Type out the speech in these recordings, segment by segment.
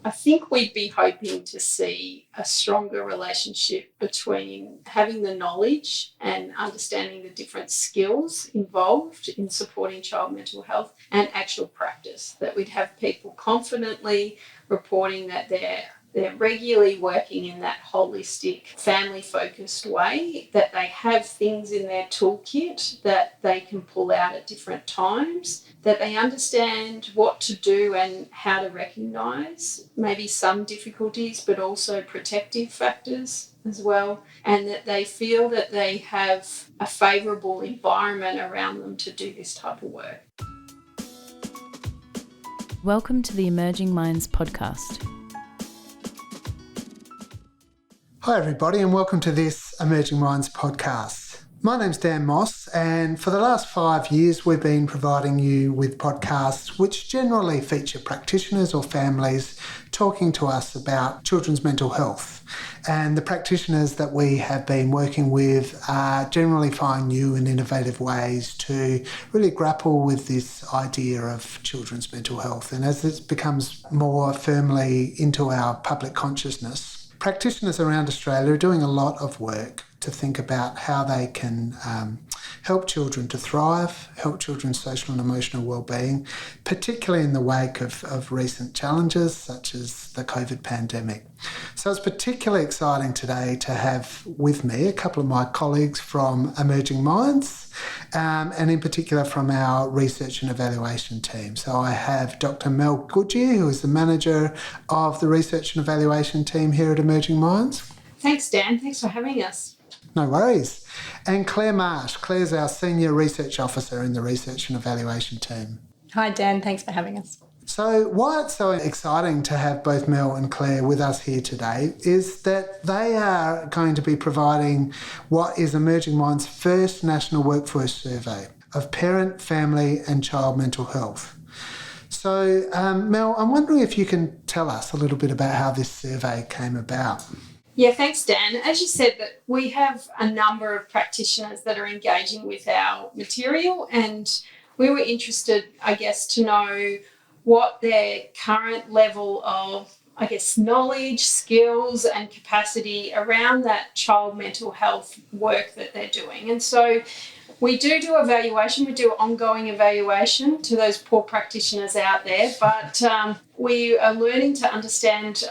I think we'd be hoping to see a stronger relationship between having the knowledge and understanding the different skills involved in supporting child mental health and actual practice, that we'd have people confidently reporting that they're regularly working in that holistic, family-focused way, that they have things in their toolkit that they can pull out at different times, that they understand what to do and how to recognise maybe some difficulties, but also protective factors as well, and that they feel that they have a favourable environment around them to do this type of work. Welcome to the Emerging Minds podcast. Hi everybody and welcome to this Emerging Minds podcast. My name's Dan Moss, and for the last 5 years we've been providing you with podcasts which generally feature practitioners or families talking to us about children's mental health. And the practitioners that we have been working with generally find new and innovative ways to really grapple with this idea of children's mental health. And as this becomes more firmly into our public consciousness, practitioners around Australia are doing a lot of work to think about how they can help children to thrive, help children's social and emotional well-being, particularly in the wake of recent challenges such as the COVID pandemic. So it's particularly exciting today to have with me a couple of my colleagues from Emerging Minds, and in particular from our research and evaluation team. So I have Dr. Mel Goodyear, who is the manager of the research and evaluation team here at Emerging Minds. Thanks, Dan. Thanks for having us. No worries. And Claire Marsh. Claire's our Senior Research Officer in the Research and Evaluation team. Hi Dan, thanks for having us. So why it's so exciting to have both Mel and Claire with us here today is that they are going to be providing what is Emerging Minds' first national workforce survey of parent, family and child mental health. So Mel, I'm wondering if you can tell us a little bit about how this survey came about. Yeah, thanks, Dan. As you said, that we have a number of practitioners that are engaging with our material, and we were interested, I guess, to know what their current level of, knowledge, skills and capacity around that child mental health work that they're doing. And so we do evaluation, we do ongoing evaluation to those poor practitioners out there, but we are learning to understand,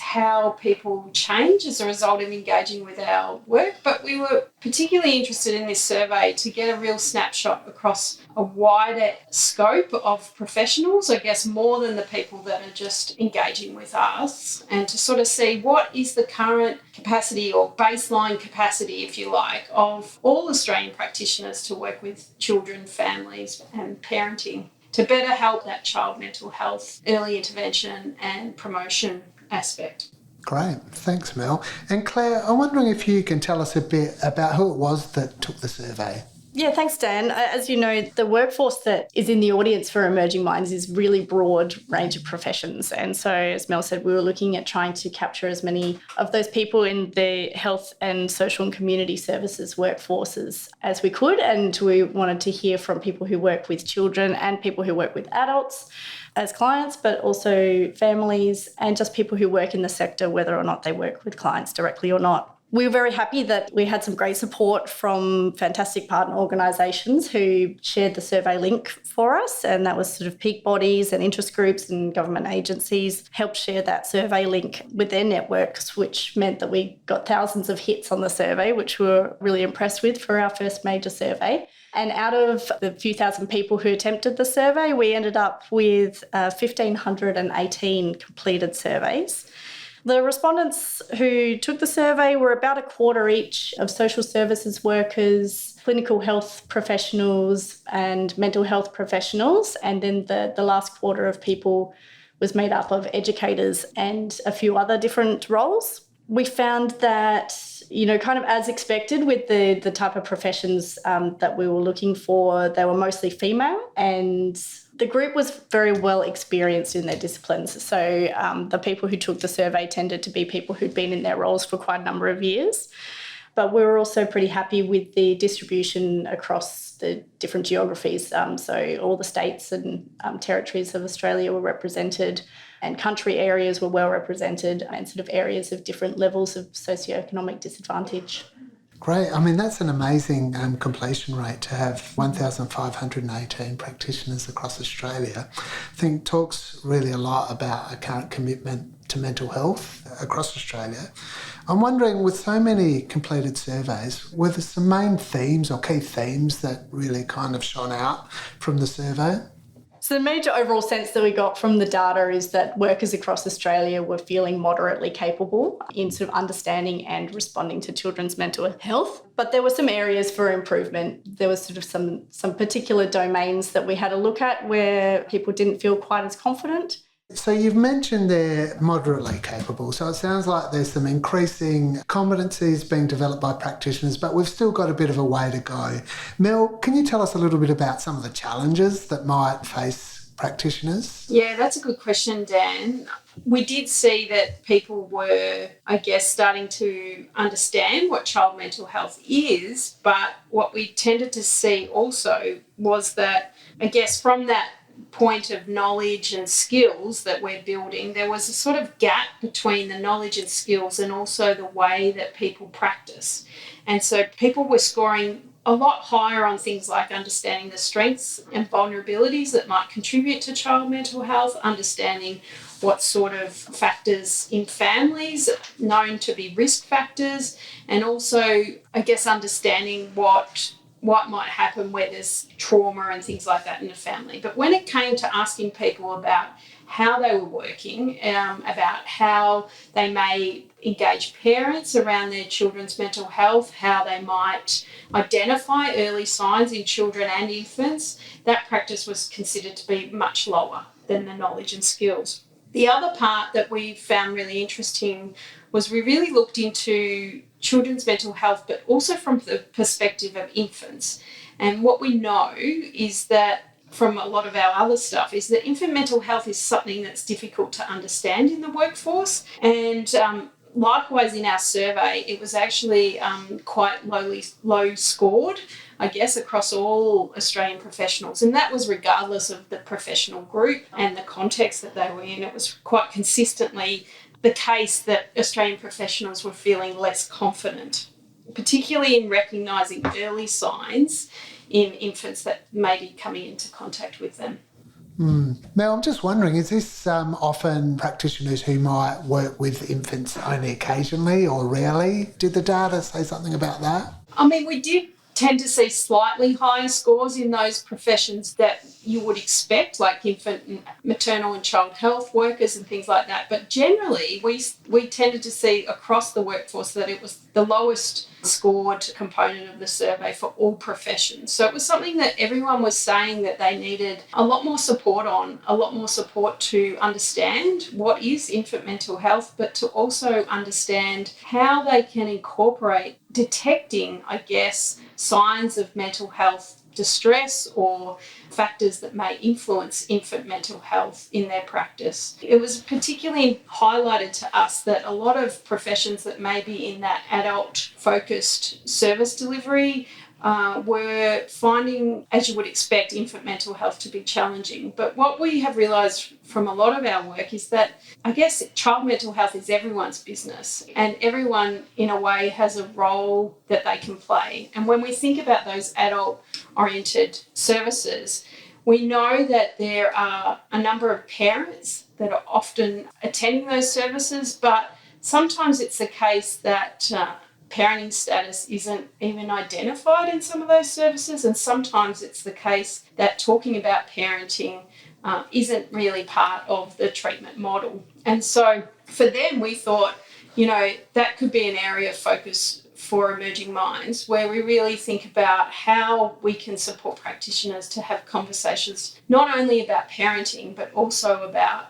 how people change as a result of engaging with our work. But we were particularly interested in this survey to get a real snapshot across a wider scope of professionals, more than the people that are just engaging with us, and to sort of see what is the current capacity or baseline capacity, if you like, of all Australian practitioners to work with children, families and parenting, to better help that child mental health, early intervention and promotion aspect. Great, thanks Mel. And Claire, I'm wondering if you can tell us a bit about who it was that took the survey. Yeah, thanks Dan. As you know, the workforce that is in the audience for Emerging Minds is really broad range of professions. And so, as Mel said, we were looking at trying to capture as many of those people in the health and social and community services workforces as we could. And we wanted to hear from people who work with children and people who work with adults as clients, but also families and just people who work in the sector, whether or not they work with clients directly or not. We were very happy that we had some great support from fantastic partner organisations who shared the survey link for us, and that was sort of peak bodies and interest groups and government agencies helped share that survey link with their networks, which meant that we got thousands of hits on the survey, which we were really impressed with for our first major survey. And out of the few thousand people who attempted the survey, we ended up with 1,518 completed surveys. The respondents who took the survey were about a quarter each of social services workers, clinical health professionals and mental health professionals. And then the last quarter of people was made up of educators and a few other different roles. We found that, kind of as expected with the type of professions that we were looking for, they were mostly female, and the group was very well experienced in their disciplines. So the people who took the survey tended to be people who'd been in their roles for quite a number of years. But we were also pretty happy with the distribution across the different geographies. So all the states and territories of Australia were represented. and country areas were well represented, and sort of areas of different levels of socioeconomic disadvantage. Great. I mean, that's an amazing completion rate to have 1,518 practitioners across Australia. I think talks really a lot about a current commitment to mental health across Australia. I'm wondering, with so many completed surveys, were there some main themes or key themes that really kind of shone out from the survey? So the major overall sense that we got from the data is that workers across Australia were feeling moderately capable in sort of understanding and responding to children's mental health. But there were some areas for improvement. There was sort of some particular domains that we had a look at where people didn't feel quite as confident. So you've mentioned they're moderately capable. So it sounds like there's some increasing competencies being developed by practitioners, but we've still got a bit of a way to go. Mel, can you tell us a little bit about some of the challenges that might face practitioners? Yeah, that's a good question, Dan. We did see that people were, I guess, starting to understand what child mental health is, but what we tended to see also was that, I guess, from that point of knowledge and skills that we're building, there was a sort of gap between the knowledge and skills and also the way that people practice. And so people were scoring a lot higher on things like understanding the strengths and vulnerabilities that might contribute to child mental health, understanding what sort of factors in families known to be risk factors, and also, I guess, understanding what might happen where there's trauma and things like that in a family. But when it came to asking people about how they were working, about how they may engage parents around their children's mental health, how they might identify early signs in children and infants, that practice was considered to be much lower than the knowledge and skills. The other part that we found really interesting was we really looked into children's mental health, but also from the perspective of infants. And what we know is that from a lot of our other stuff is that infant mental health is something that's difficult to understand in the workforce. And likewise in our survey, it was actually quite low scored, I guess, across all Australian professionals. And that was regardless of the professional group and the context that they were in. It was quite consistently the case that Australian professionals were feeling less confident, particularly in recognising early signs in infants that may be coming into contact with them. Now, I'm just wondering, is this often practitioners who might work with infants only occasionally or rarely? Did the data say something about that? I mean, we did tend to see slightly higher scores in those professions that you would expect, like infant and maternal and child health workers and things like that. But generally, we tended to see across the workforce that it was the lowest scored component of the survey for all professions. So it was something that everyone was saying that they needed a lot more support on, a lot more support to understand what is infant mental health, but to also understand how they can incorporate detecting, I guess, signs of mental health distress or factors that may influence infant mental health in their practice. It was particularly highlighted to us that a lot of professions that may be in that adult-focused service delivery were finding, as you would expect, infant mental health to be challenging. But what we have realised from a lot of our work is that, I guess, child mental health is everyone's business, and everyone, in a way, has a role that they can play. And when we think about those adult-oriented services, we know that there are a number of parents that are often attending those services, but sometimes it's the case that parenting status isn't even identified in some of those services, and sometimes it's the case that talking about parenting isn't really part of the treatment model. And so for them, we thought, that could be an area of focus for Emerging Minds, where we really think about how we can support practitioners to have conversations not only about parenting, but also about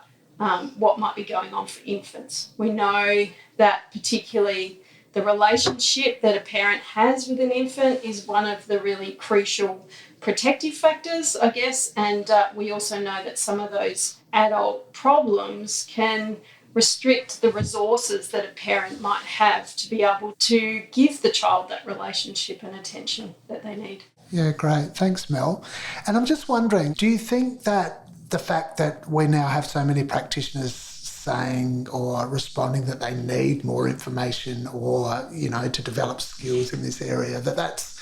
what might be going on for infants. We know that particularly the relationship that a parent has with an infant is one of the really crucial protective factors, I guess, and we also know that some of those adult problems can restrict the resources that a parent might have to be able to give the child that relationship and attention that they need. Yeah, great. Thanks, Mel. And I'm just wondering, do you think that the fact that we now have so many practitioners saying or responding that they need more information or, to develop skills in this area, that's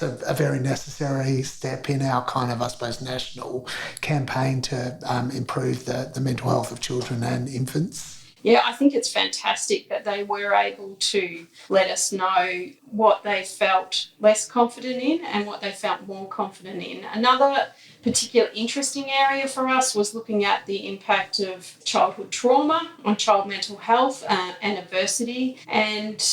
a very necessary step in our kind of, I suppose, national campaign to improve the mental health of children and infants. Yeah, I think it's fantastic that they were able to let us know what they felt less confident in and what they felt more confident in. Another particular interesting area for us was looking at the impact of childhood trauma on child mental health and adversity. And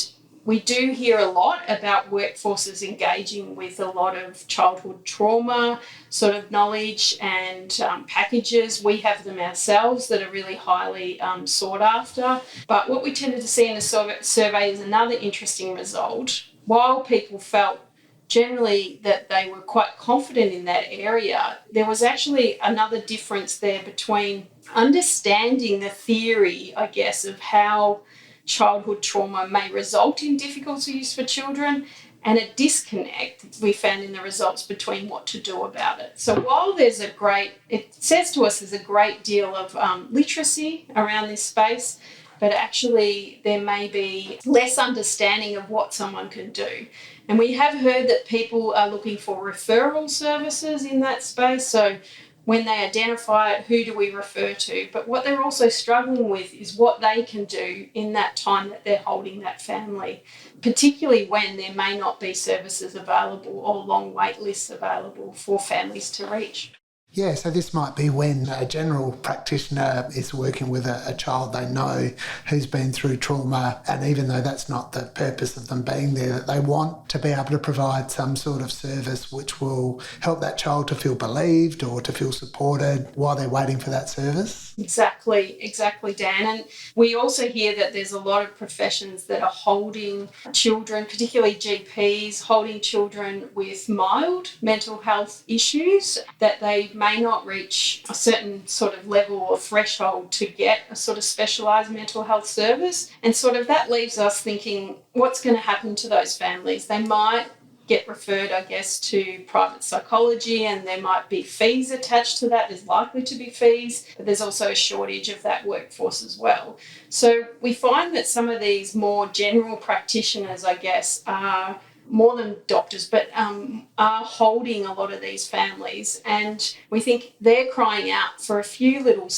we do hear a lot about workforces engaging with a lot of childhood trauma sort of knowledge and packages. We have them ourselves that are really highly sought after. But what we tended to see in the survey is another interesting result. While people felt generally that they were quite confident in that area, there was actually another difference there between understanding the theory, I guess, of how childhood trauma may result in difficulties for children, and a disconnect we found in the results between what to do about it. So while it says to us there's a great deal of literacy around this space, but actually there may be less understanding of what someone can do. And we have heard that people are looking for referral services in that space. So when they identify it, who do we refer to? But what they're also struggling with is what they can do in that time that they're holding that family, particularly when there may not be services available or long wait lists available for families to reach. Yeah, so this might be when a general practitioner is working with a child they know who's been through trauma, and even though that's not the purpose of them being there, that they want to be able to provide some sort of service which will help that child to feel believed or to feel supported while they're waiting for that service. Exactly, Dan. And we also hear that there's a lot of professions that are holding children, particularly GPs, holding children with mild mental health issues, that they may not reach a certain sort of level or threshold to get a sort of specialised mental health service. And sort of that leaves us thinking, what's going to happen to those families? They might get referred, I guess, to private psychology, and there might be fees attached to that. There's likely to be fees, but there's also a shortage of that workforce as well. So we find that some of these more general practitioners, I guess, are more than doctors, but are holding a lot of these families, and we think they're crying out for a few little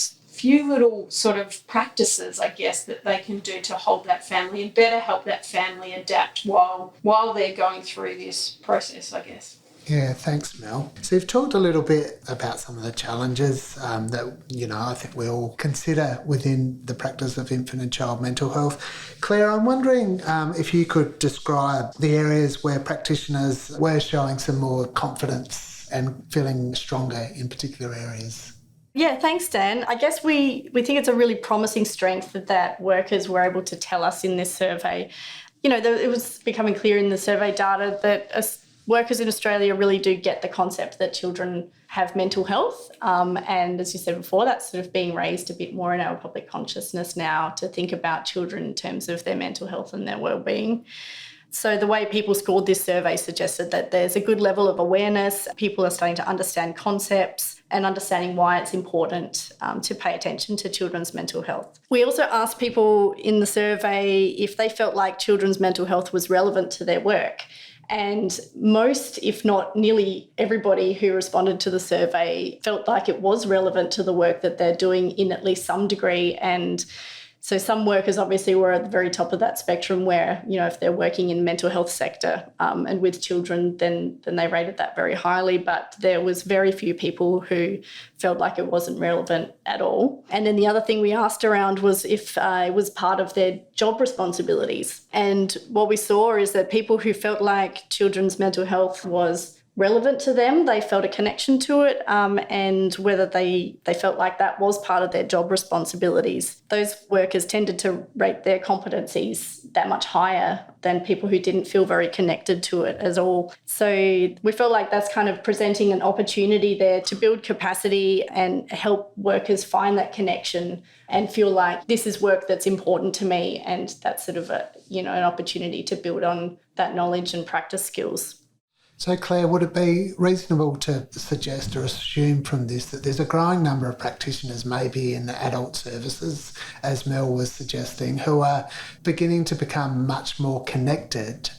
sort of practices, I guess, that they can do to hold that family and better help that family adapt while they're going through this process, I guess. Yeah, thanks, Mel. So you've talked a little bit about some of the challenges that, I think we all consider within the practice of infant and child mental health. Claire, I'm wondering if you could describe the areas where practitioners were showing some more confidence and feeling stronger in particular areas. Yeah, thanks, Dan. I guess we think it's a really promising strength that workers were able to tell us in this survey. It was becoming clear in the survey data that workers in Australia really do get the concept that children have mental health. And as you said before, that's sort of being raised a bit more in our public consciousness now to think about children in terms of their mental health and their well-being. So the way people scored this survey suggested that there's a good level of awareness. People are starting to understand concepts and understanding why it's important to pay attention to children's mental health. We also asked people in the survey if they felt like children's mental health was relevant to their work. And most, if not nearly everybody who responded to the survey felt like it was relevant to the work that they're doing in at least some degree. And so some workers obviously were at the very top of that spectrum where, if they're working in mental health sector and with children, then they rated that very highly. But there was very few people who felt like it wasn't relevant at all. And then the other thing we asked around was if it was part of their job responsibilities. And what we saw is that people who felt like children's mental health was relevant to them, they felt a connection to it, and whether they felt like that was part of their job responsibilities. Those workers tended to rate their competencies that much higher than people who didn't feel very connected to it at all. So we felt like that's kind of presenting an opportunity there to build capacity and help workers find that connection and feel like this is work that's important to me, and that's sort of an opportunity to build on that knowledge and practice skills. So, Claire, would it be reasonable to suggest or assume from this that there's a growing number of practitioners, maybe in adult services, as Mel was suggesting, who are beginning to become much more connected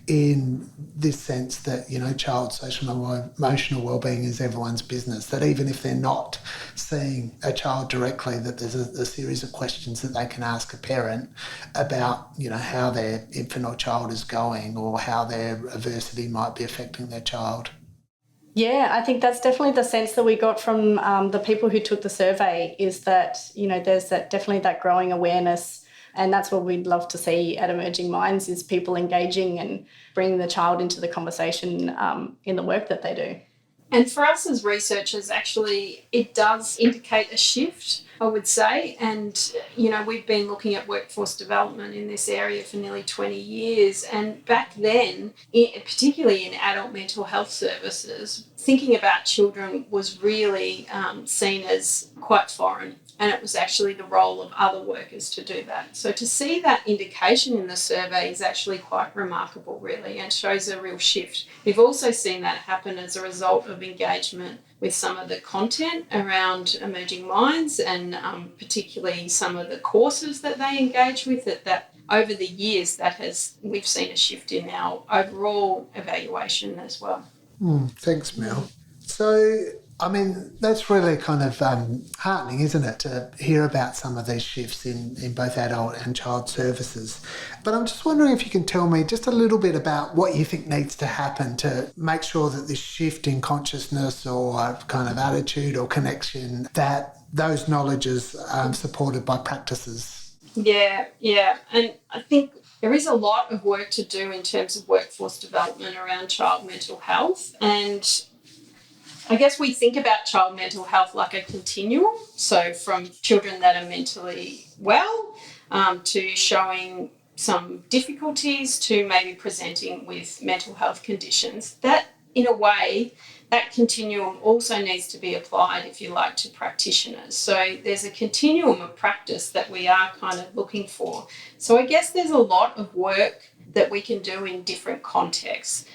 in this sense that, child social and emotional wellbeing is everyone's business, that even if they're not seeing a child directly, that there's a series of questions that they can ask a parent about, how their infant or child is going or how their adversity might be affecting their child. Yeah, I think that's definitely the sense that we got from the people who took the survey, is that, there's definitely that growing awareness, and that's what we'd love to see at Emerging Minds, is people engaging and bringing the child into the conversation in the work that they do. And for us as researchers, actually, it does indicate a shift, I would say. And, we've been looking at workforce development in this area for nearly 20 years. And back then, particularly in adult mental health services, thinking about children was really seen as quite foreign. And it was actually the role of other workers to do that. So to see that indication in the survey is actually quite remarkable, really, and shows a real shift. We've also seen that happen as a result of engagement with some of the content around Emerging Minds, and particularly some of the courses that they engage with, that over the years we've seen a shift in our overall evaluation as well. Thanks, Mel. So, that's really kind of heartening, isn't it, to hear about some of these shifts in both adult and child services. But I'm just wondering if you can tell me just a little bit about what you think needs to happen to make sure that this shift in consciousness or kind of attitude or connection, that those knowledges are supported by practices. Yeah. And I think there is a lot of work to do in terms of workforce development around child mental health. And I guess we think about child mental health like a continuum. So from children that are mentally well to showing some difficulties to maybe presenting with mental health conditions. That, in a way, that continuum also needs to be applied, if you like, to practitioners. So there's a continuum of practice that we are kind of looking for. So I guess there's a lot of work that we can do in different contexts.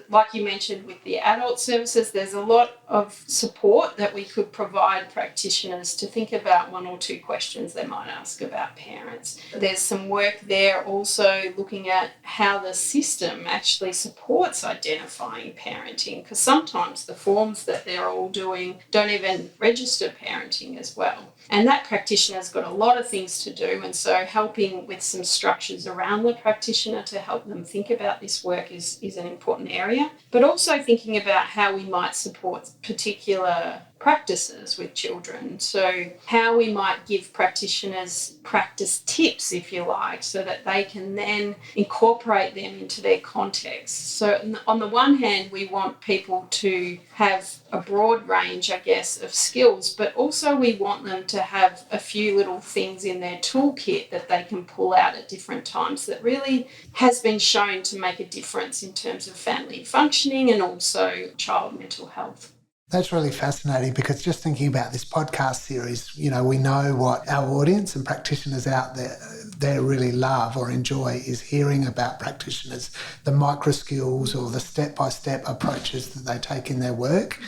Like you mentioned with the adult services, there's a lot of support that we could provide practitioners to think about one or two questions they might ask about parents. There's some work there also looking at how the system actually supports identifying parenting, because sometimes the forms that they're all doing don't even register parenting as well. And that practitioner's got a lot of things to do, and so helping with some structures around the practitioner to help them think about this work is an important area. But also thinking about how we might support particular practices with children. So how we might give practitioners practice tips, if you like, so that they can then incorporate them into their context. So on the one hand, we want people to have a broad range, I guess, of skills, but also we want them to have a few little things in their toolkit that they can pull out at different times that really has been shown to make a difference in terms of family functioning and also child mental health. That's really fascinating, because just thinking about this podcast series, we know what our audience and practitioners out there really love or enjoy is hearing about practitioners, the micro skills or the step-by-step approaches that they take in their work.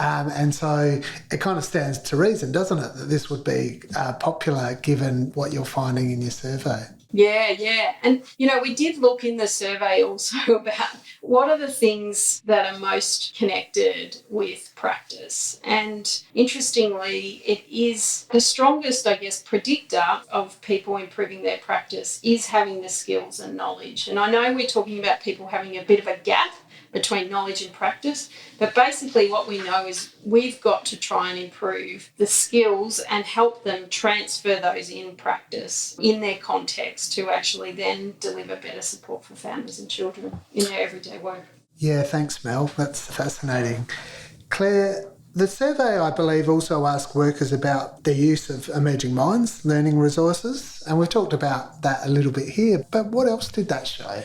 And so it kind of stands to reason, doesn't it, that this would be popular given what you're finding in your survey. Yeah. And, we did look in the survey also about what are the things that are most connected with practice. And interestingly, it is the strongest, I guess, predictor of people improving their practice is having the skills and knowledge. And I know we're talking about people having a bit of a gap between knowledge and practice, but basically what we know is we've got to try and improve the skills and help them transfer those in practice in their context to actually then deliver better support for families and children in their everyday work. Yeah, thanks, Mel. That's fascinating. Claire, the survey, I believe, also asked workers about the use of Emerging Minds learning resources, and we've talked about that a little bit here, but what else did that show?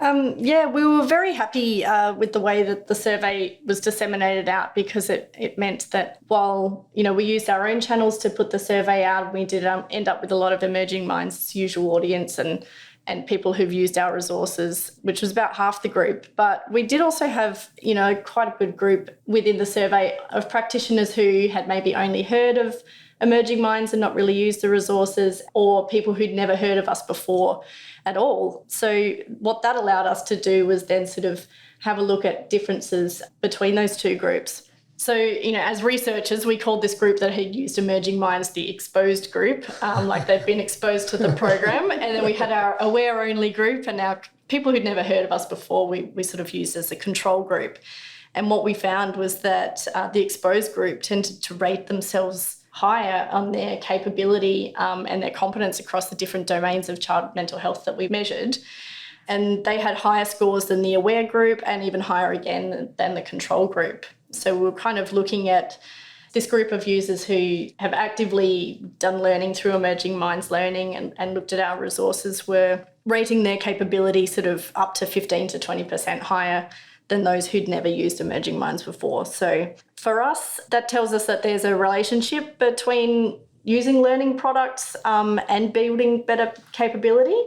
We were very happy with the way that the survey was disseminated out, because it meant that while, we used our own channels to put the survey out, we did end up with a lot of Emerging Minds' usual audience and and people who've used our resources, which was about half the group. But we did also have, quite a good group within the survey of practitioners who had maybe only heard of Emerging Minds and not really used the resources, or people who'd never heard of us before at all. So what that allowed us to do was then sort of have a look at differences between those two groups. So, as researchers, we called this group that had used Emerging Minds the exposed group, like they've been exposed to the program. And then we had our aware-only group, and our people who'd never heard of us before, we sort of used as a control group. And what we found was that the exposed group tended to rate themselves higher on their capability and their competence across the different domains of child mental health that we measured. And they had higher scores than the aware group, and even higher again than the control group. So we were kind of looking at this group of users who have actively done learning through Emerging Minds learning and looked at our resources, were rating their capability sort of up to 15 to 20% higher than those who'd never used Emerging Minds before. So for us, that tells us that there's a relationship between using learning products and building better capability.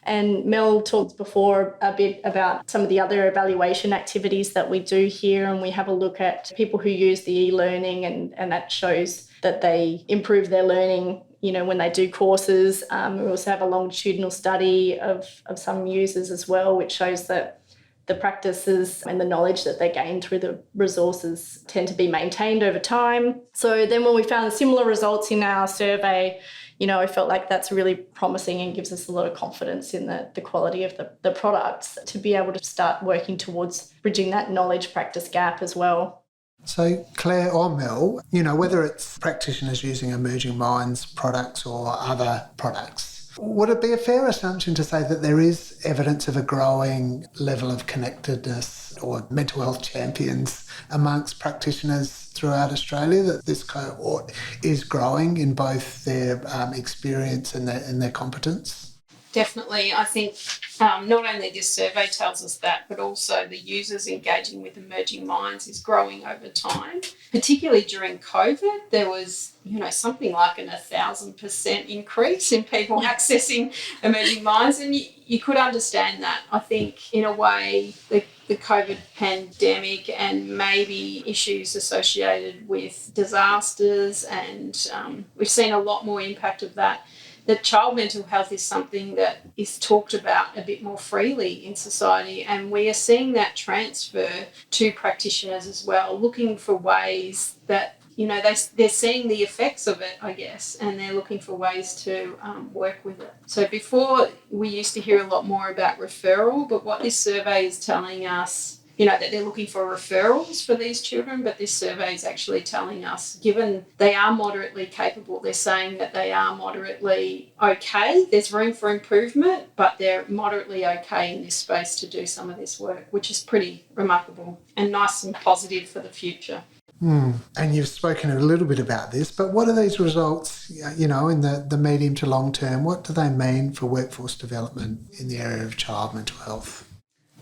And Mel talked before a bit about some of the other evaluation activities that we do here, and we have a look at people who use the e-learning, and that shows that they improve their learning, when they do courses. We also have a longitudinal study of some users as well, which shows that the practices and the knowledge that they gain through the resources tend to be maintained over time. So then when we found similar results in our survey, I felt like that's really promising and gives us a lot of confidence in the quality of the products to be able to start working towards bridging that knowledge practice gap as well. So Claire or Mel, whether it's practitioners using Emerging Minds products or other products, would it be a fair assumption to say that there is evidence of a growing level of connectedness or mental health champions amongst practitioners throughout Australia, that this cohort is growing in both their experience and their competence? Definitely. I think not only this survey tells us that, but also the users engaging with Emerging Minds is growing over time. Particularly during COVID, there was, something like an 1,000% increase in people accessing Emerging Minds, and you could understand that. I think in a way the COVID pandemic and maybe issues associated with disasters, and we've seen a lot more impact of that. That child mental health is something that is talked about a bit more freely in society, and we are seeing that transfer to practitioners as well, looking for ways that, they're seeing the effects of it, I guess, and they're looking for ways to work with it. So before, we used to hear a lot more about referral, but what this survey is telling us, that they're looking for referrals for these children, but this survey is actually telling us, given they are moderately capable, they're saying that they are moderately okay. There's room for improvement, but they're moderately okay in this space to do some of this work, which is pretty remarkable and nice and positive for the future. And you've spoken a little bit about this, but what are these results, in the medium to long term? What do they mean for workforce development in the area of child mental health?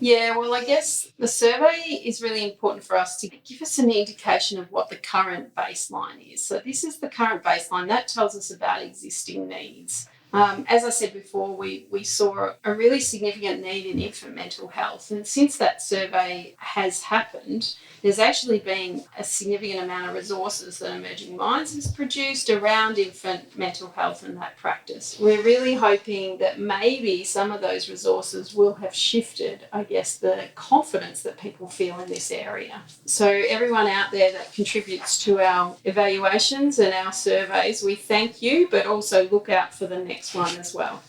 Yeah, well, I guess the survey is really important for us to give us an indication of what the current baseline is. So this is the current baseline. That tells us about existing needs. As I said before, we saw a really significant need in infant mental health. And since that survey has happened, there's actually been a significant amount of resources that Emerging Minds has produced around infant mental health and that practice. We're really hoping that maybe some of those resources will have shifted, I guess, the confidence that people feel in this area. So everyone out there that contributes to our evaluations and our surveys, we thank you, but also look out for the next one as well.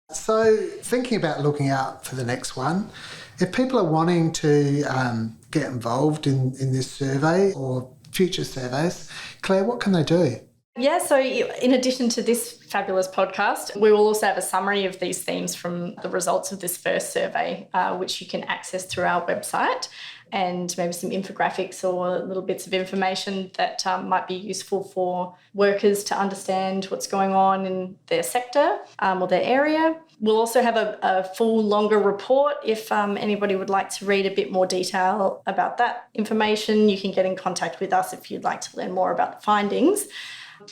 So thinking about looking out for the next one, if people are wanting to get involved in this survey or future surveys, Claire, what can they do? Yeah, so in addition to this fabulous podcast, we will also have a summary of these themes from the results of this first survey, which you can access through our website, and maybe some infographics or little bits of information that might be useful for workers to understand what's going on in their sector or their area. We'll also have a full longer report. If anybody would like to read a bit more detail about that information, you can get in contact with us if you'd like to learn more about the findings.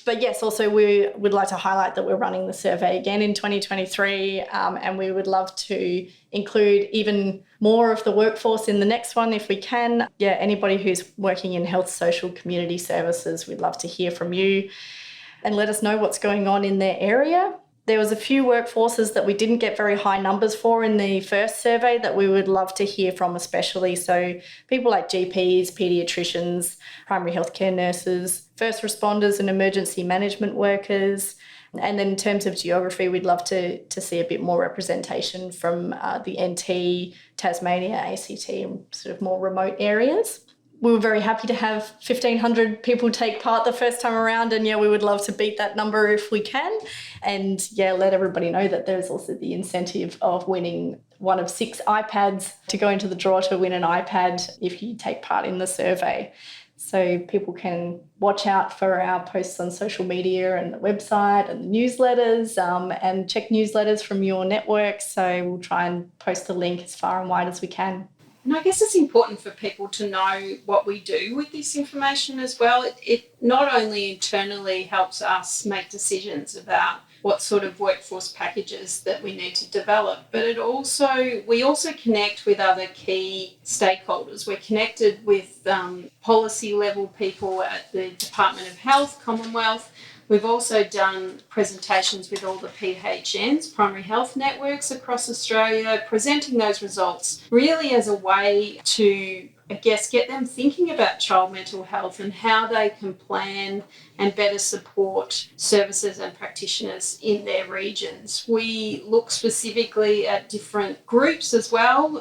But yes, also we would like to highlight that we're running the survey again in 2023, and we would love to include even more of the workforce in the next one if we can. Yeah, anybody who's working in health, social, community services, we'd love to hear from you and let us know what's going on in their area. There was a few workforces that we didn't get very high numbers for in the first survey that we would love to hear from especially. So people like GPs, paediatricians, primary healthcare nurses, first responders and emergency management workers. And then in terms of geography, we'd love to see a bit more representation from the NT, Tasmania, ACT and sort of more remote areas. We were very happy to have 1,500 people take part the first time around, and we would love to beat that number if we can. And let everybody know that there's also the incentive of winning one of 6 iPads to go into the draw to win an iPad if you take part in the survey. So people can watch out for our posts on social media and the website and the newsletters, and check newsletters from your network. So we'll try and post the link as far and wide as we can. And I guess it's important for people to know what we do with this information as well. It not only internally helps us make decisions about what sort of workforce packages that we need to develop, but we also connect with other key stakeholders. We're connected with policy level people at the Department of Health, Commonwealth. We've also done presentations with all the PHNs, primary health networks across Australia, presenting those results really as a way to, get them thinking about child mental health and how they can plan and better support services and practitioners in their regions. We look specifically at different groups as well,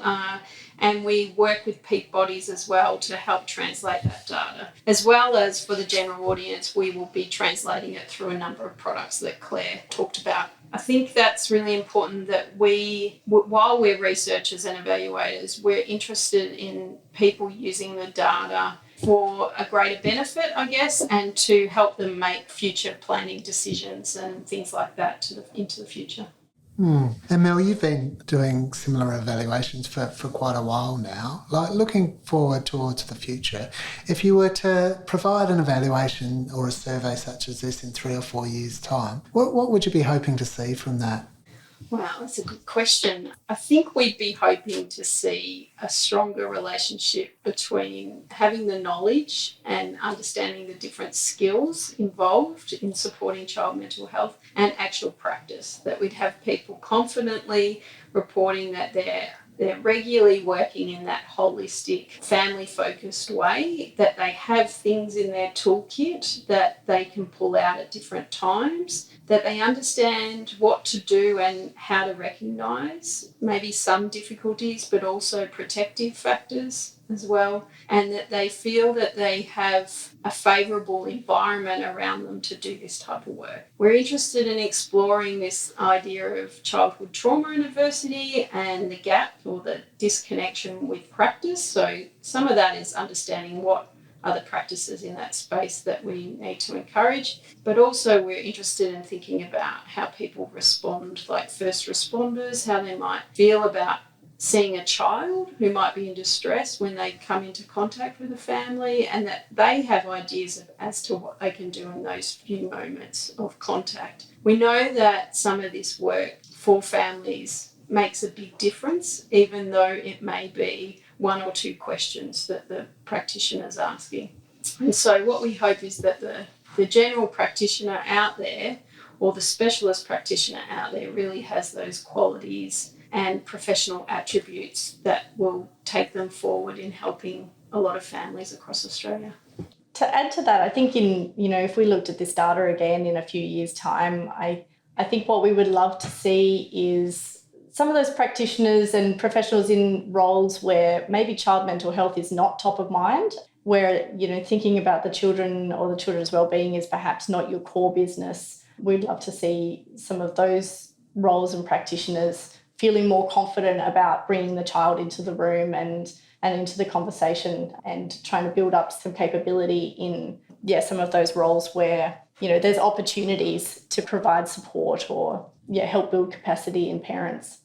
and we work with peak bodies as well to help translate that data. As well as for the general audience, we will be translating it through a number of products that Claire talked about. I think that's really important that while we're researchers and evaluators, we're interested in people using the data for a greater benefit, and to help them make future planning decisions and things like that into the future. And Mel, you've been doing similar evaluations for quite a while now. Like, looking forward towards the future, if you were to provide an evaluation or a survey such as this in 3 or 4 years' time, what would you be hoping to see from that? Wow, that's a good question. I think we'd be hoping to see a stronger relationship between having the knowledge and understanding the different skills involved in supporting child mental health and actual practice, that we'd have people confidently reporting that they're regularly working in that holistic, family-focused way, that they have things in their toolkit that they can pull out at different times, that they understand what to do and how to recognise maybe some difficulties, but also protective factors as well, and that they feel that they have a favourable environment around them to do this type of work. We're interested in exploring this idea of childhood trauma and adversity and the gap or the disconnection with practice. So some of that is understanding what are the practices in that space that we need to encourage, but also we're interested in thinking about how people respond, like first responders, how they might feel about seeing a child who might be in distress when they come into contact with a family, and that they have ideas as to what they can do in those few moments of contact. We know that some of this work for families makes a big difference, even though it may be 1 or 2 questions that the practitioner's asking. And so what we hope is that the general practitioner out there, or the specialist practitioner out there, really has those qualities and professional attributes that will take them forward in helping a lot of families across Australia. To add to that, I think if we looked at this data again in a few years' time, I think what we would love to see is some of those practitioners and professionals in roles where maybe child mental health is not top of mind, where, thinking about the children or the children's wellbeing is perhaps not your core business. We'd love to see some of those roles and practitioners feeling more confident about bringing the child into the room and into the conversation, and trying to build up some capability in some of those roles where there's opportunities to provide support or help build capacity in parents.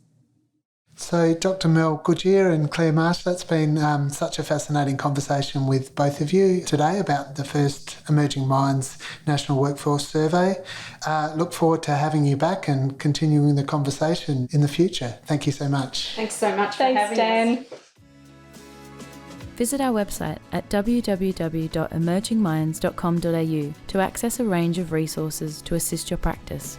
So, Dr. Mel Goodyear and Claire Marsh, that's been such a fascinating conversation with both of you today about the first Emerging Minds National Workforce Survey. Look forward to having you back and continuing the conversation in the future. Thank you so much. Thanks so much for Thanks, having Dan. us. Visit our website at www.emergingminds.com.au to access a range of resources to assist your practice.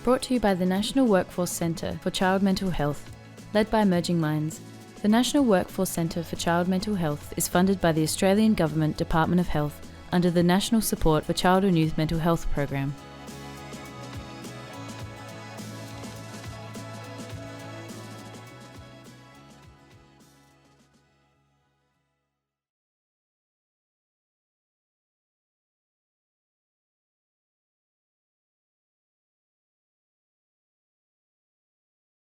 Brought to you by the National Workforce Centre for Child Mental Health, led by Emerging Minds. The National Workforce Centre for Child Mental Health is funded by the Australian Government Department of Health under the National Support for Child and Youth Mental Health Program.